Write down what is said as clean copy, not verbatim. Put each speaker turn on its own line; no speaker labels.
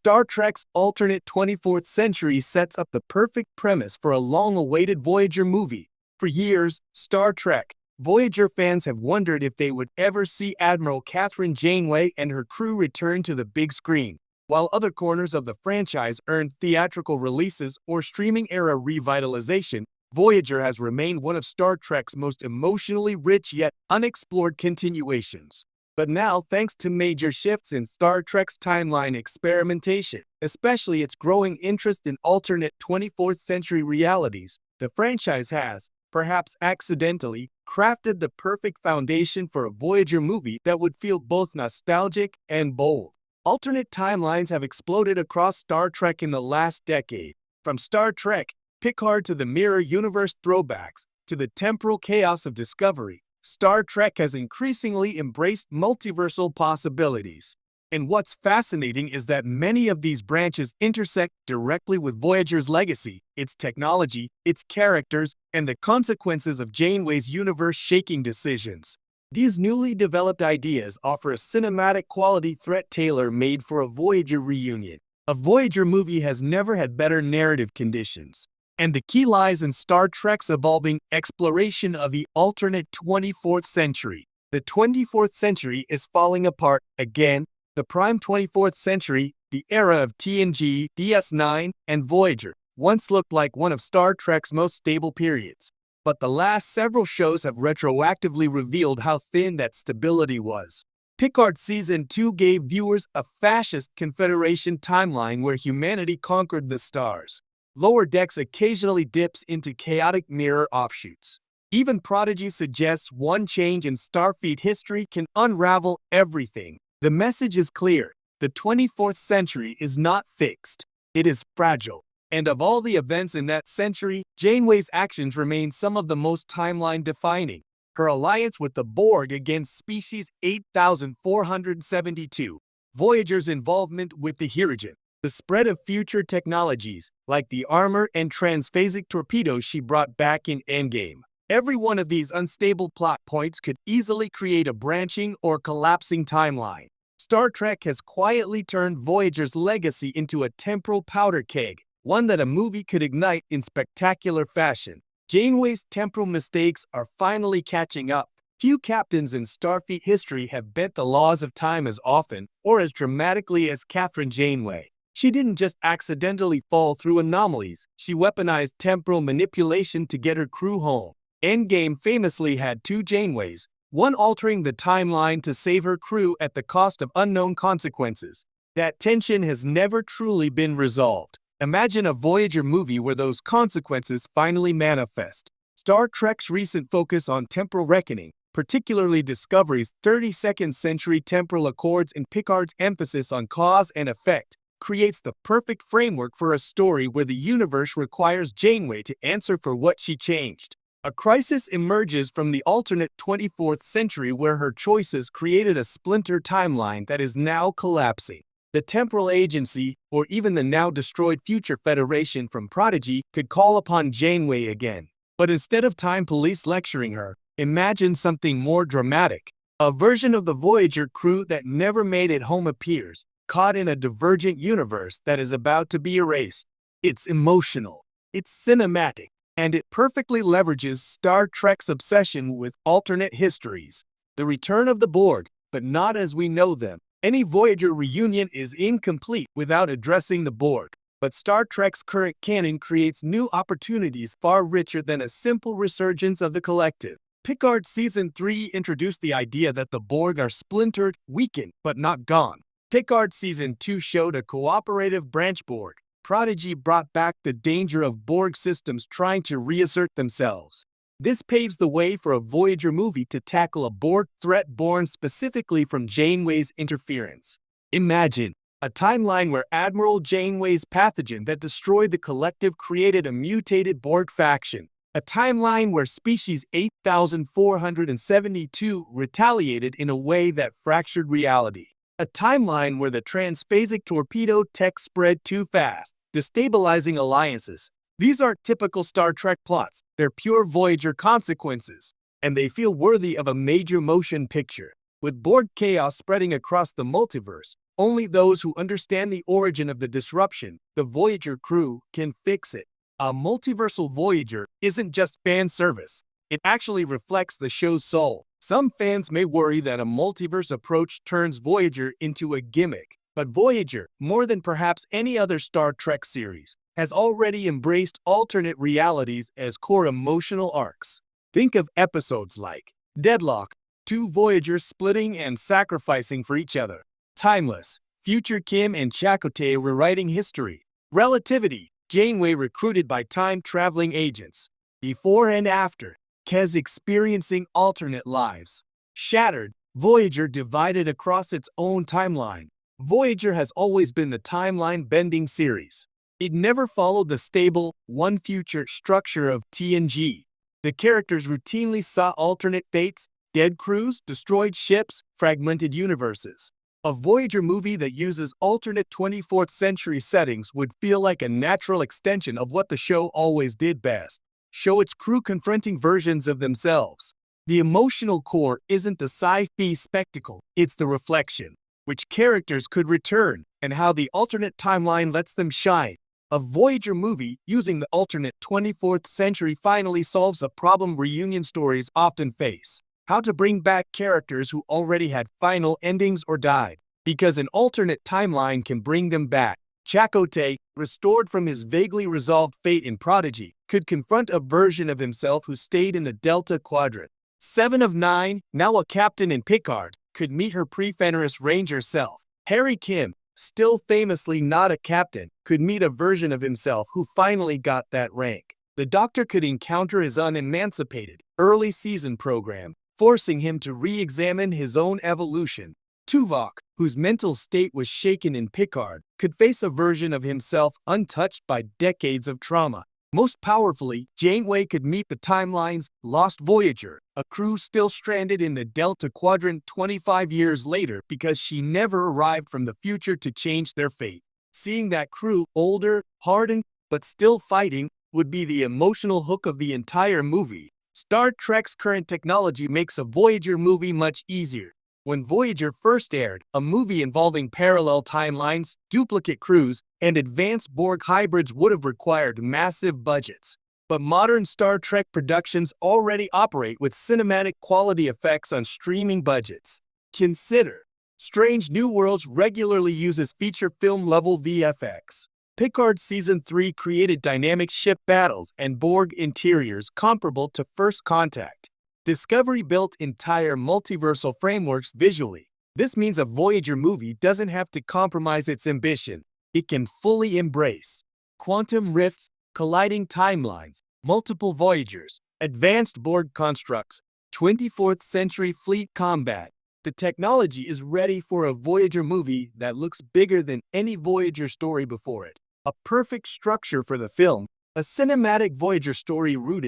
Star Trek's alternate 24th century sets up the perfect premise for a long-awaited Voyager movie. For years, Star Trek, Voyager fans have wondered if they would ever see Admiral Kathryn Janeway and her crew return to the big screen. While other corners of the franchise earned theatrical releases or streaming-era revitalization, Voyager has remained one of Star Trek's most emotionally rich yet unexplored continuations. But now, thanks to major shifts in Star Trek's timeline experimentation, especially its growing interest in alternate 24th century realities, the franchise has, perhaps accidentally, crafted the perfect foundation for a Voyager movie that would feel both nostalgic and bold. Alternate timelines have exploded across Star Trek in the last decade. From Star Trek, Picard to the Mirror Universe throwbacks, to the temporal chaos of Discovery, Star Trek has increasingly embraced multiversal possibilities. And what's fascinating is that many of these branches intersect directly with Voyager's legacy, its technology, its characters, and the consequences of Janeway's universe-shaking decisions. These newly developed ideas offer a cinematic quality threat tailor-made for a Voyager reunion. A Voyager movie has never had better narrative conditions. And the key lies in Star Trek's evolving exploration of the alternate 24th century. The 24th century is falling apart again. The prime 24th century, the era of TNG, DS9, and Voyager, once looked like one of Star Trek's most stable periods. But the last several shows have retroactively revealed how thin that stability was. Picard Season 2 gave viewers a fascist Confederation timeline where humanity conquered the stars. Lower Decks occasionally dips into chaotic mirror offshoots. Even Prodigy suggests one change in Starfleet history can unravel everything. The message is clear. The 24th century is not fixed. It is fragile. And of all the events in that century, Janeway's actions remain some of the most timeline-defining. Her alliance with the Borg against Species 8472, Voyager's involvement with the Hirogen, the spread of future technologies, like the armor and transphasic torpedoes she brought back in Endgame. Every one of these unstable plot points could easily create a branching or collapsing timeline. Star Trek has quietly turned Voyager's legacy into a temporal powder keg, one that a movie could ignite in spectacular fashion. Janeway's temporal mistakes are finally catching up. Few captains in Starfleet history have bent the laws of time as often or as dramatically as Kathryn Janeway. She didn't just accidentally fall through anomalies, she weaponized temporal manipulation to get her crew home. Endgame famously had two Janeways, one altering the timeline to save her crew at the cost of unknown consequences. That tension has never truly been resolved. Imagine a Voyager movie where those consequences finally manifest. Star Trek's recent focus on temporal reckoning, particularly Discovery's 32nd century temporal accords and Picard's emphasis on cause and effect, creates the perfect framework for a story where the universe requires Janeway to answer for what she changed. A crisis emerges from the alternate 24th century where her choices created a splintered timeline that is now collapsing. The Temporal Agency, or even the now-destroyed Future Federation from Prodigy, could call upon Janeway again. But instead of Time Police lecturing her, imagine something more dramatic. A version of the Voyager crew that never made it home appears, caught in a divergent universe that is about to be erased. It's emotional, it's cinematic, and it perfectly leverages Star Trek's obsession with alternate histories. The return of the Borg, but not as we know them. Any Voyager reunion is incomplete without addressing the Borg, but Star Trek's current canon creates new opportunities far richer than a simple resurgence of the collective. Picard Season 3 introduced the idea that the Borg are splintered, weakened, but not gone. Picard Season 2 showed a cooperative branch Borg. Prodigy brought back the danger of Borg systems trying to reassert themselves. This paves the way for a Voyager movie to tackle a Borg threat born specifically from Janeway's interference. Imagine a timeline where Admiral Janeway's pathogen that destroyed the collective created a mutated Borg faction. A timeline where Species 8472 retaliated in a way that fractured reality. A timeline where the transphasic torpedo tech spread too fast, destabilizing alliances. These aren't typical Star Trek plots, they're pure Voyager consequences, and they feel worthy of a major motion picture. With Borg chaos spreading across the multiverse, Only those who understand the origin of the disruption, the Voyager crew, can fix it. A multiversal Voyager isn't just fan service. It actually reflects the show's soul. Some fans may worry that a multiverse approach turns Voyager into a gimmick, but Voyager, more than perhaps any other Star Trek series, has already embraced alternate realities as core emotional arcs. Think of episodes like Deadlock, two Voyagers splitting and sacrificing for each other; Timeless, future Kim and Chakotay rewriting history; Relativity, Janeway recruited by time-traveling agents; Before and After, Kes experiencing alternate lives; Shattered, Voyager divided across its own timeline. Voyager has always been the timeline-bending series. It never followed the stable, one-future structure of TNG. The characters routinely saw alternate fates, dead crews, destroyed ships, fragmented universes. A Voyager movie that uses alternate 24th century settings would feel like a natural extension of what the show always did best: show its crew confronting versions of themselves. The emotional core isn't the sci-fi spectacle, it's the reflection. Which characters could return, and how the alternate timeline lets them shine. A Voyager movie using the alternate 24th century finally solves a problem reunion stories often face: how to bring back characters who already had final endings or died. Because an alternate timeline can bring them back. Chakotay, restored from his vaguely resolved fate in Prodigy, could confront a version of himself who stayed in the Delta Quadrant. Seven of Nine, now a captain in Picard, could meet her pre-Fenris Ranger self. Harry Kim, still famously not a captain, could meet a version of himself who finally got that rank. The Doctor could encounter his unemancipated, early season program, forcing him to re-examine his own evolution. Tuvok, whose mental state was shaken in Picard, could face a version of himself untouched by decades of trauma. Most powerfully, Janeway could meet the timeline's Lost Voyager, a crew still stranded in the Delta Quadrant 25 years later because she never arrived from the future to change their fate. Seeing that crew, older, hardened, but still fighting, would be the emotional hook of the entire movie. Star Trek's current technology makes a Voyager movie much easier. When Voyager first aired, a movie involving parallel timelines, duplicate crews, and advanced Borg hybrids would have required massive budgets. But modern Star Trek productions already operate with cinematic quality effects on streaming budgets. Consider: Strange New Worlds regularly uses feature film-level VFX. Picard Season 3 created dynamic ship battles and Borg interiors comparable to First Contact. Discovery built entire multiversal frameworks visually. This means a Voyager movie doesn't have to compromise its ambition. It can fully embrace quantum rifts, colliding timelines, multiple Voyagers, advanced Borg constructs, 24th century fleet combat. The technology is ready for a Voyager movie that looks bigger than any Voyager story before it. A perfect structure for the film, a cinematic Voyager story rooted